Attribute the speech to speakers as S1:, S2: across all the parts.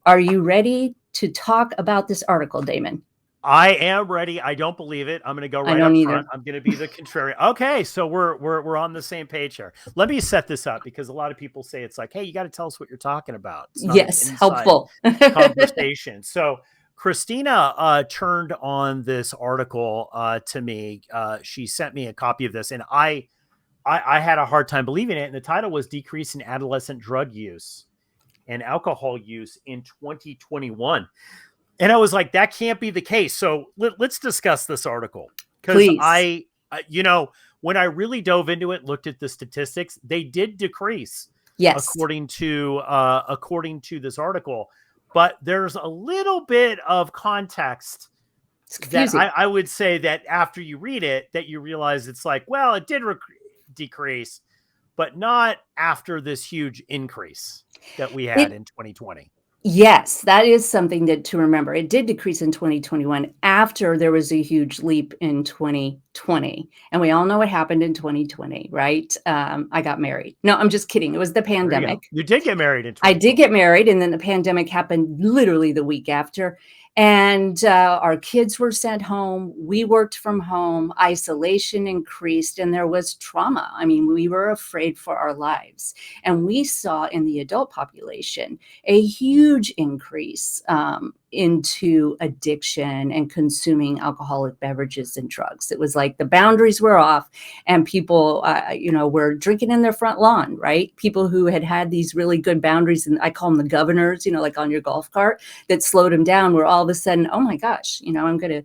S1: Are you ready to talk about this article, Damon?
S2: I am ready. I don't believe it. I'm going to go
S1: I
S2: right
S1: don't
S2: up
S1: either.
S2: front. I'm going to be the contrarian. Okay, so we're on the same page here. Let me set this up because a lot of people say it's like, hey, you got to tell us what you're talking about. It's not an
S1: Yes,
S2: inside
S1: helpful.
S2: conversation. So Christina turned on this article to me. She sent me a copy of this, and I had a hard time believing it. And the title was "Decrease in Adolescent Drug Use and Alcohol Use in 2021." And I was like, that can't be the case. So let's discuss this article because
S1: Please.
S2: when I really dove into it, looked at the statistics, they did decrease
S1: Yes.
S2: according to this article. But there's a little bit of context
S1: It's
S2: that
S1: confusing.
S2: I would say that after you read it, that you realize it's like, well, it did decrease, but not after this huge increase that we had
S1: It
S2: in 2020.
S1: Yes, that is something to remember. It did decrease in 2021 after there was a huge leap in 2020. And we all know what happened in 2020, right? I got married. No, I'm just kidding. It was the
S2: There you go.
S1: pandemic.
S2: You did get married in
S1: I did
S2: 2020.
S1: get married, and then the pandemic happened literally the week after. And our kids were sent home. We worked from home. Isolation increased, and there was trauma. I mean, we were afraid for our lives. And we saw in the adult population a huge increase into addiction and consuming alcoholic beverages and drugs. It was like the boundaries were off, and people, were drinking in their front lawn, right? People who had these really good boundaries, and I call them the governors, like on your golf cart, that slowed them down, where all of a sudden, oh my gosh, I'm going to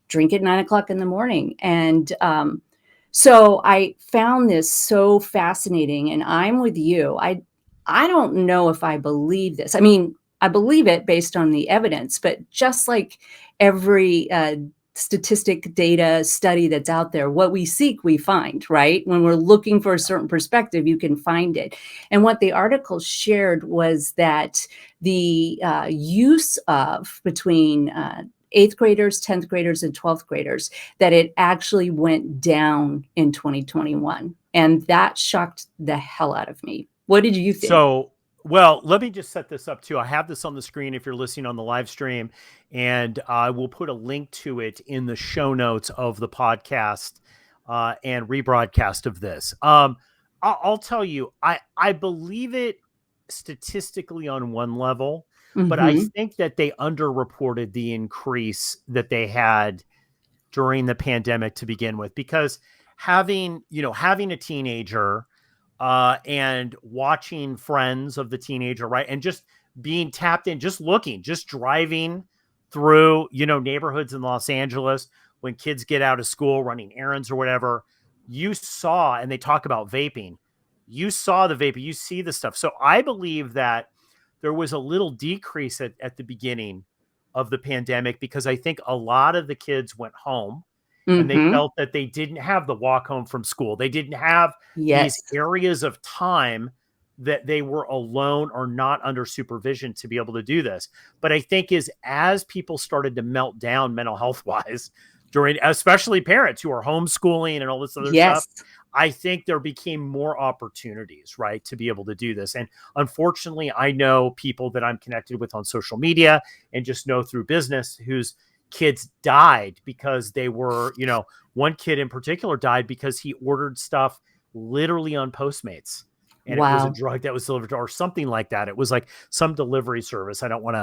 S1: drink at 9 o'clock in the morning. And so I found this so fascinating, and I'm with you. I don't know if I believe this. I mean, I believe it based on the evidence, but just like every statistic, data, study that's out there, what we seek, we find, right? When we're looking for a certain perspective, you can find it. And what the article shared was that the use of between 8th graders, 10th graders, and 12th graders, that it actually went down in 2021. And that shocked the hell out of me. What did you think?
S2: So, well, let me just set this up too. I have this on the screen if you're listening on the live stream, and I will put a link to it in the show notes of the podcast and rebroadcast of this. I'll tell you, I believe it statistically on one level, but I
S1: Mm-hmm.
S2: think that they underreported the increase that they had during the pandemic to begin with, because having a teenager and watching friends of the teenager, right, and just being tapped in, just looking, just driving through neighborhoods in Los Angeles when kids get out of school, running errands or whatever. You saw, and they talk about vaping, you saw the vaping, you see the stuff. So I believe that there was a little decrease at the beginning of the pandemic, because I think a lot of the kids went home and they
S1: Mm-hmm.
S2: felt that they didn't have the walk home from school. They didn't have these
S1: Yes.
S2: areas of time that they were alone or not under supervision to be able to do this. But I think as people started to melt down mental health wise during, especially parents who are homeschooling and all this other stuff,
S1: Yes.
S2: I think there became more opportunities, right, to be able to do this. And unfortunately, I know people that I'm connected with on social media and just know through business whose kids died because they were, one kid in particular died because he ordered stuff literally on Postmates. And it was a
S1: Wow.
S2: drug that was delivered or something like that. It was like some delivery service. I don't want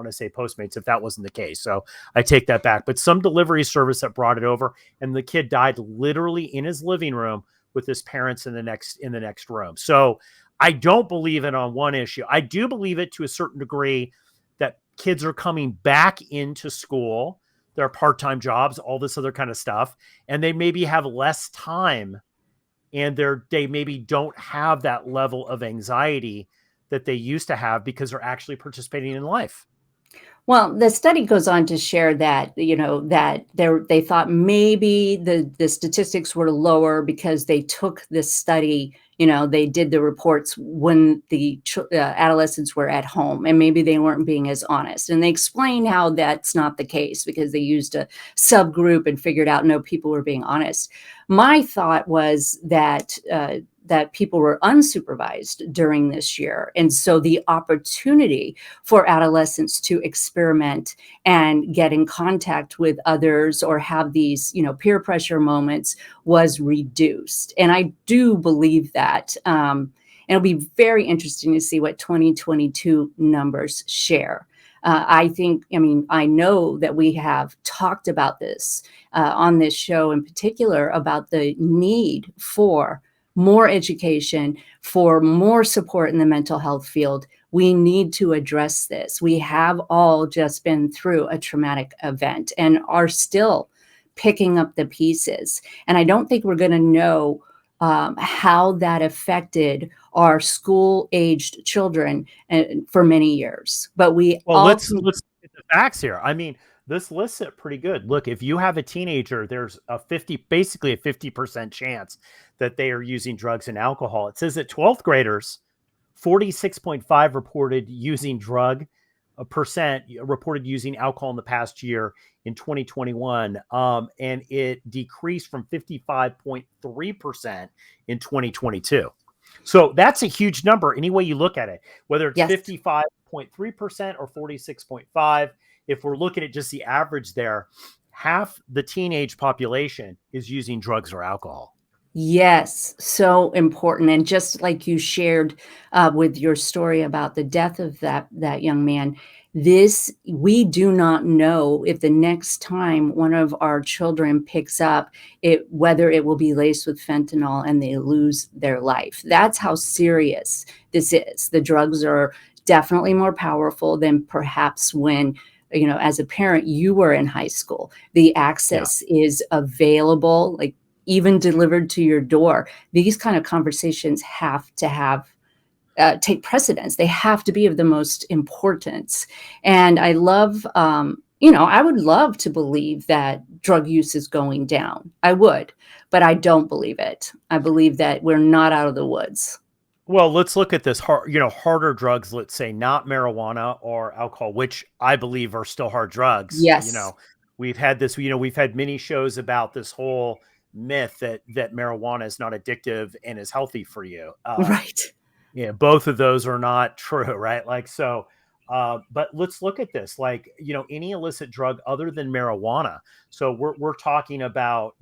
S2: to say Postmates if that wasn't the case. So I take that back. But some delivery service that brought it over, and the kid died literally in his living room with his parents in the next room. So I don't believe it on one issue. I do believe it to a certain degree that kids are coming back into school, their part-time jobs, all this other kind of stuff, and they maybe have less time, and they maybe don't have that level of anxiety that they used to have because they're actually participating in life.
S1: Well, the study goes on to share that, that they thought maybe the statistics were lower because they took this study, they did the reports when the adolescents were at home, and maybe they weren't being as honest. And they explain how that's not the case because they used a subgroup and figured out no, people were being honest. My thought was that that people were unsupervised during this year. And so the opportunity for adolescents to experiment and get in contact with others or have these, peer pressure moments was reduced. And I do believe that. And it'll be very interesting to see what 2022 numbers share. I know that we have talked about this on this show in particular about the need for more education, for more support in the mental health field. We need to address this. We have all just been through a traumatic event and are still picking up the pieces. And I don't think we're going to know how that affected our school-aged children for many years. But we
S2: Well,
S1: all
S2: let's get the facts here. I mean, this lists it pretty good. Look, if you have a teenager, there's basically a 50% chance that they are using drugs and alcohol. It says that 12th graders, 46.5 reported using drug, a percent reported using alcohol in the past year in 2021. And it decreased from 55.3% in 2022. So that's a huge number any way you look at it, whether it's
S1: yes.
S2: 55.3% or 46.5. If we're looking at just the average there, half the teenage population is using drugs or alcohol.
S1: Yes, so important. And just like you shared with your story about the death of that young man, we do not know if the next time one of our children picks up it, whether it will be laced with fentanyl and they lose their life. That's how serious this is. The drugs are definitely more powerful than perhaps when, as a parent, you were in high school. The access is available, like even delivered to your door. These kind of conversations have to take precedence. They have to be of the most importance. And I love, I would love to believe that drug use is going down. I would, but I don't believe it. I believe that we're not out of the woods.
S2: Well, let's look at this harder drugs, let's say not marijuana or alcohol, which I believe are still hard drugs.
S1: Yes.
S2: We've had we've had many shows about this whole myth that marijuana is not addictive and is healthy for you.
S1: Right.
S2: Yeah, both of those are not true, right? But let's look at this, any illicit drug other than marijuana. So we're talking about,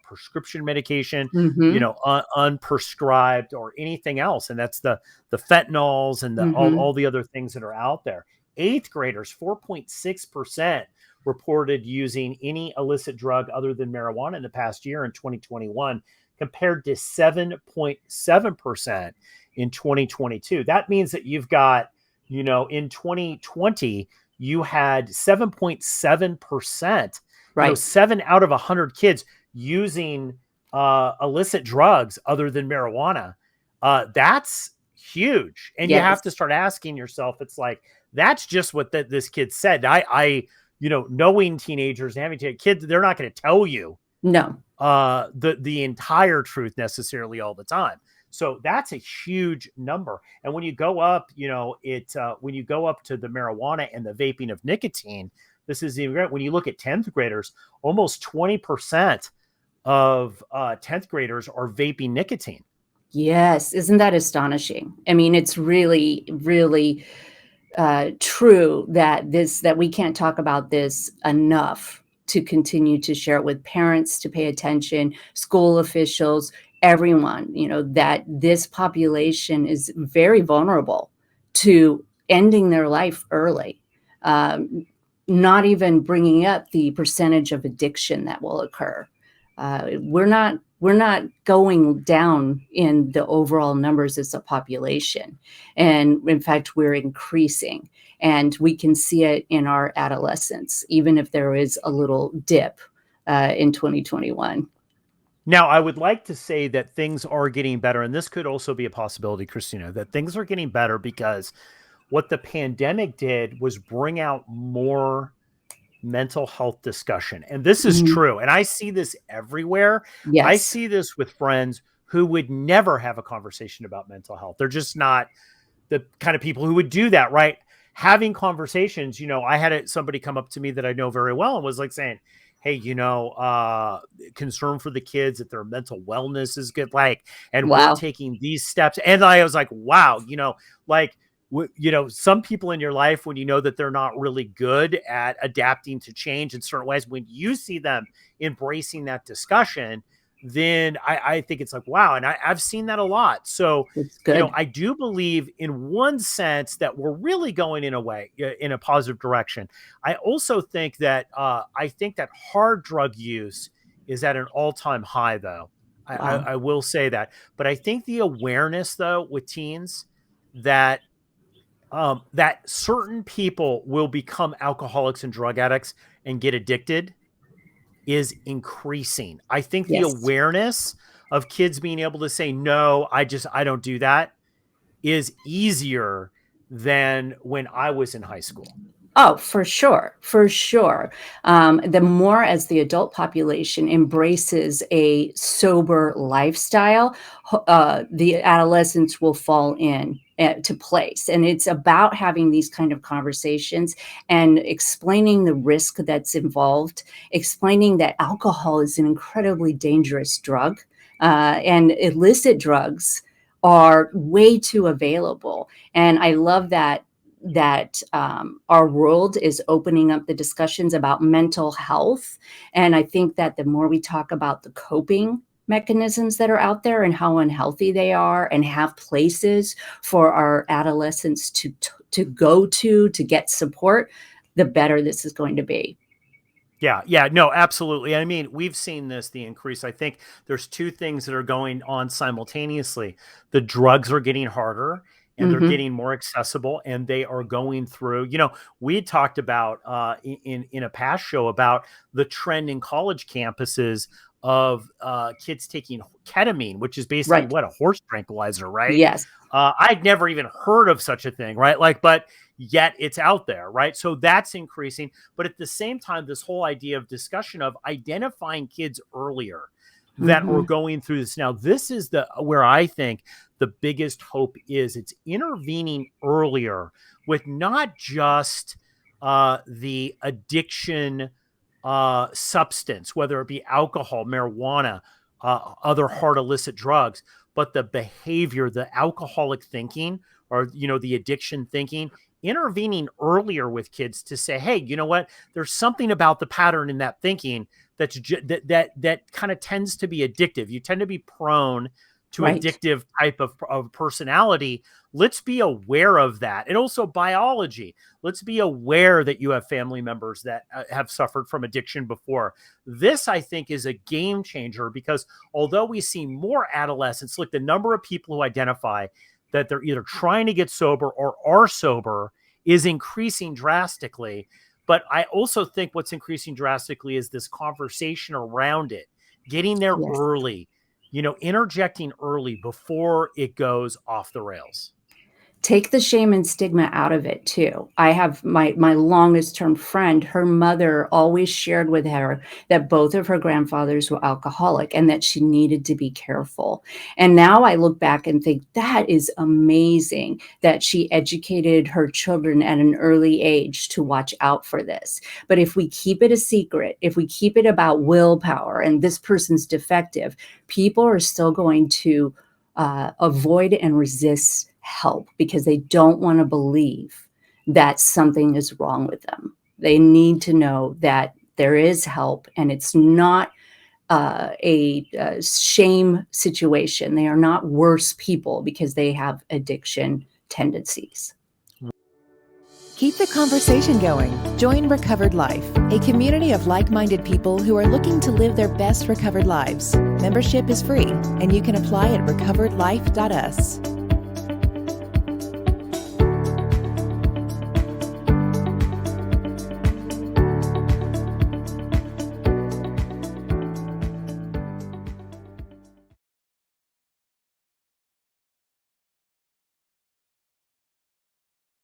S2: prescription medication,
S1: Mm-hmm.
S2: unprescribed or anything else. And that's the fentanyls and
S1: Mm-hmm.
S2: all the other things that are out there. Eighth graders, 4.6% reported using any illicit drug other than marijuana in the past year in 2021, compared to 7.7% in 2022. That means that you've got, in 2020, you had 7.7%,
S1: Right.
S2: 7 out of 100 kids using illicit drugs other than marijuana. That's huge. And you have
S1: Yes.
S2: to start asking yourself, it's like, that's just what this kid said. I knowing teenagers and having kids, they're not going to tell you
S1: No.
S2: the entire truth necessarily all the time. So that's a huge number. And when you go up, when you go up to the marijuana and the vaping of nicotine, this is even great. When you look at 10th graders, almost 20% of 10th graders are vaping nicotine.
S1: Yes. Isn't that astonishing? I mean, it's really, really true that we can't talk about this enough to continue to share it with parents, to pay attention, school officials, everyone, that this population is very vulnerable to ending their life early. Not even bringing up the percentage of addiction that will occur. We're not going down in the overall numbers as a population. And in fact, we're increasing. And we can see it in our adolescence, even if there is a little dip in 2021.
S2: Now, I would like to say that things are getting better, and this could also be a possibility, Christina, that things are getting better because what the pandemic did was bring out more mental health discussion. And this is
S1: Mhm.
S2: true. And I see this everywhere. I
S1: Yes.
S2: see this with friends who would never have a conversation about mental health. They're just not the kind of people who would do that, right? Having conversations, I had somebody come up to me that I know very well and was like saying, hey, concern for the kids, that their mental wellness is good, like, and we're
S1: Wow.
S2: taking these steps. And I was like, wow, like, some people in your life, when you know that they're not really good at adapting to change in certain ways, when you see them embracing that discussion, then I think it's like, wow. And I've seen that a lot. So,
S1: It's good.
S2: I do believe in one sense that we're really going in a positive direction. I also think that hard drug use is at an all-time high, though.
S1: Wow.
S2: I will say that. But I think the awareness, though, with teens, that that certain people will become alcoholics and drug addicts and get addicted is increasing. I think the
S1: Yes.
S2: awareness of kids being able to say, no, I don't do that, is easier than when I was in high school.
S1: Oh, for sure, for sure. The more as the adult population embraces a sober lifestyle, the adolescents will fall in to place. And it's about having these kind of conversations and explaining the risk that's involved, explaining that alcohol is an incredibly dangerous drug, and illicit drugs are way too available. And I love that our world is opening up the discussions about mental health. And I think that the more we talk about the coping mechanisms that are out there and how unhealthy they are, and have places for our adolescents to go to get support, the better this is going to be.
S2: Yeah, no, absolutely. I mean, we've seen the increase. I think there's two things that are going on simultaneously. The drugs are getting harder and they're
S1: Hmm.
S2: getting more accessible, and they are going through, we had talked about in a past show about the trend in college campuses of kids taking ketamine, which is basically
S1: Right.
S2: what, a horse tranquilizer, right?
S1: Yes.
S2: I'd never even heard of such a thing, right? Like, but yet it's out there, right? So that's increasing. But at the same time, this whole idea of discussion of identifying kids earlier that are
S1: Hmm.
S2: going through this now, this is where I think the biggest hope is. It's intervening earlier with not just the addiction substance, whether it be alcohol, marijuana, other hard illicit drugs, but the behavior, the alcoholic thinking, or the addiction thinking, intervening earlier with kids to say, hey, you know what, there's something about the pattern in that thinking that kind of tends to be addictive. You tend to be prone to
S1: Right.
S2: addictive type of personality. Let's be aware of that. And also biology. Let's be aware that you have family members that have suffered from addiction before. This, I think, is a game changer, because although we see more adolescents, look, the number of people who identify that they're either trying to get sober or are sober is increasing drastically. But I also think what's increasing drastically is this conversation around it, getting there
S1: Yes.
S2: early, interjecting early before it goes off the rails.
S1: Take the shame and stigma out of it too. I have my longest term friend, her mother always shared with her that both of her grandfathers were alcoholic and that she needed to be careful. And now I look back and think that is amazing that she educated her children at an early age to watch out for this. But if we keep it a secret, if we keep it about willpower and this person's defective, people are still going to avoid and resist help because they don't want to believe that something is wrong with them. They need to know that there is help and it's not a shame situation. They are not worse people because they have addiction tendencies.
S3: Keep the conversation going. Join Recovered Life, a community of like-minded people who are looking to live their best recovered lives. Membership is free, and you can apply at recoveredlife.us.